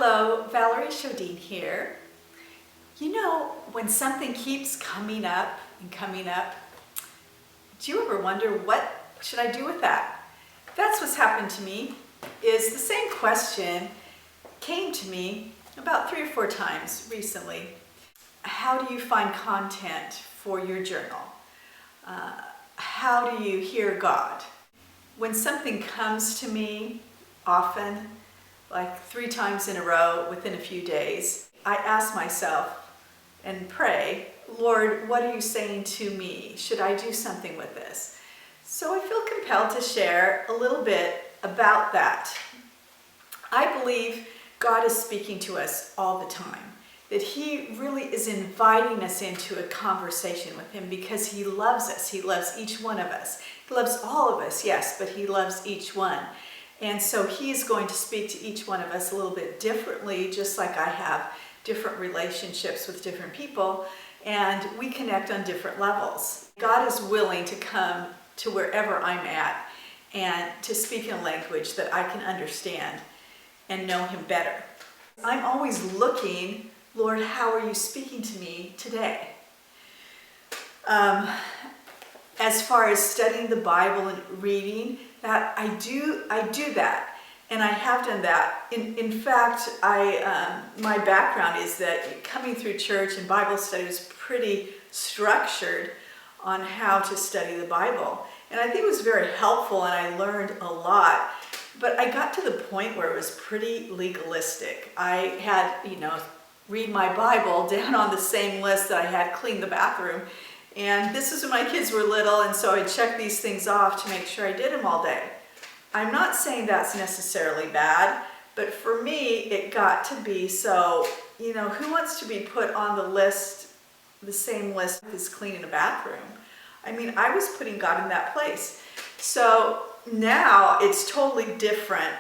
Hello, Valerie Sjodin here. You know, when something keeps coming up and coming up, do you ever wonder, what should I do with that? That's what's happened to me, is the same question came to me about 3 or 4 times recently. How do you find content for your journal? How do you hear God? When something comes to me, often, like 3 times in a row within a few days, I ask myself and pray, Lord, what are you saying to me? Should I do something with this? So I feel compelled to share a little bit about that. I believe God is speaking to us all the time, that He really is inviting us into a conversation with Him because He loves us. He loves each one of us. He loves all of us, yes, but He loves each one. And so He is going to speak to each one of us a little bit differently, just like I have different relationships with different people, and we connect on different levels. God is willing to come to wherever I'm at and to speak in a language that I can understand and know Him better. I'm always looking, Lord, how are you speaking to me today? As far as studying the Bible and reading, that I do that, and I have done that. In fact, my background is that coming through church and Bible study was pretty structured on how to study the Bible, and I think it was very helpful, and I learned a lot. But I got to the point where it was pretty legalistic. I had, read my Bible down on the same list that I had clean the bathroom. And this is when my kids were little, and so I'd check these things off to make sure I did them all day. I'm not saying that's necessarily bad, but for me, it got to be so, who wants to be put on the list, the same list as cleaning a bathroom? I mean, I was putting God in that place. So now it's totally different.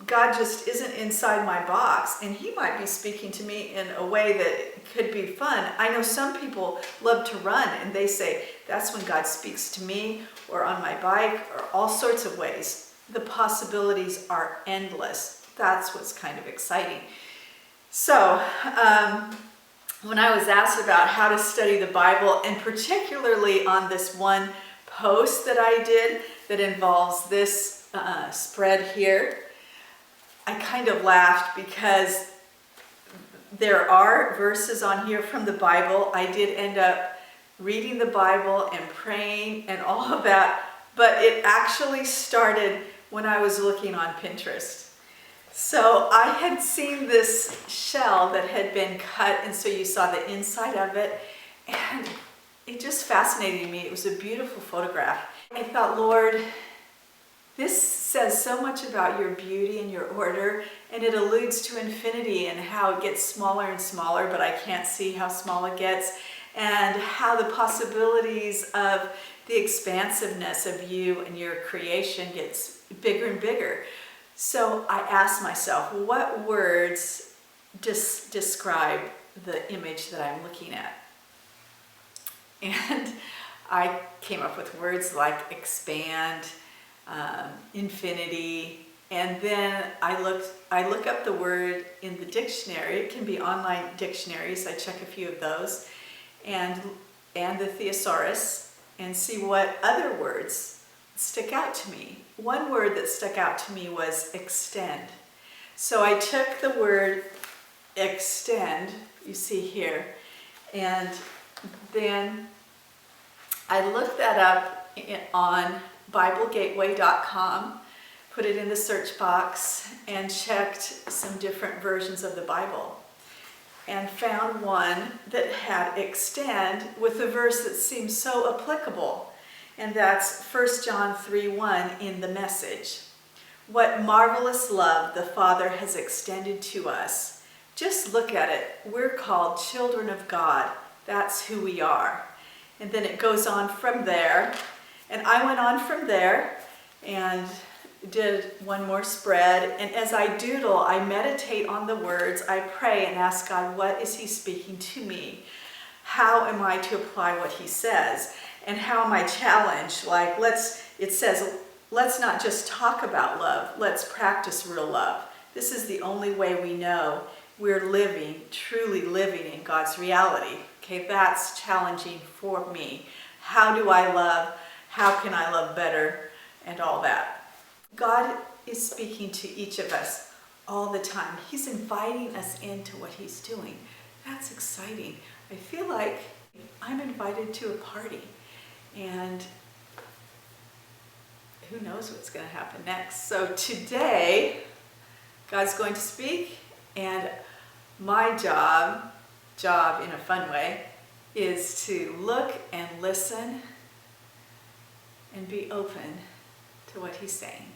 God just isn't inside my box, and He might be speaking to me in a way that could be fun. I know some people love to run, and they say that's when God speaks to me, or on my bike, or all sorts of ways. The possibilities are endless. That's what's kind of exciting. So when I was asked about how to study the Bible, and particularly on this one post that I did that involves this spread here, I kind of laughed because there are verses on here from the Bible. I did end up reading the Bible and praying and all of that, but it actually started when I was looking on Pinterest. So I had seen this shell that had been cut, and so you saw the inside of it, and it just fascinated me. It was a beautiful photograph. I thought, Lord, this says so much about your beauty and your order, and it alludes to infinity and how it gets smaller and smaller, but I can't see how small it gets, and how the possibilities of the expansiveness of you and your creation gets bigger and bigger. So I asked myself, what words describe the image that I'm looking at? And I came up with words like expand, infinity, and then I look up the word in the dictionary. It can be online dictionaries. I check a few of those, and the thesaurus, and see what other words stick out to me. One word that stuck out to me was extend. So I took the word extend, you see here, and then I looked that up on BibleGateway.com, put it in the search box, and checked some different versions of the Bible, and found one that had extend with a verse that seems so applicable, and that's 1 John 3:1 in the Message. What marvelous love the Father has extended to us. Just look at it. We're called children of God. That's who we are. And then it goes on from there. And I went on from there and did one more spread. And as I doodle, I meditate on the words. I pray and ask God, what is He speaking to me? How am I to apply what He says? And how am I challenged? It says, let's not just talk about love. Let's practice real love. This is the only way we know we're living, truly living in God's reality. Okay, that's challenging for me. How do I love? How can I love better? And all that. God is speaking to each of us all the time. He's inviting us into what he's doing. That's exciting. I feel like I'm invited to a party, and who knows what's going to happen next. So today, God's going to speak, and my job in a fun way, is to look and listen and be open to what he's saying.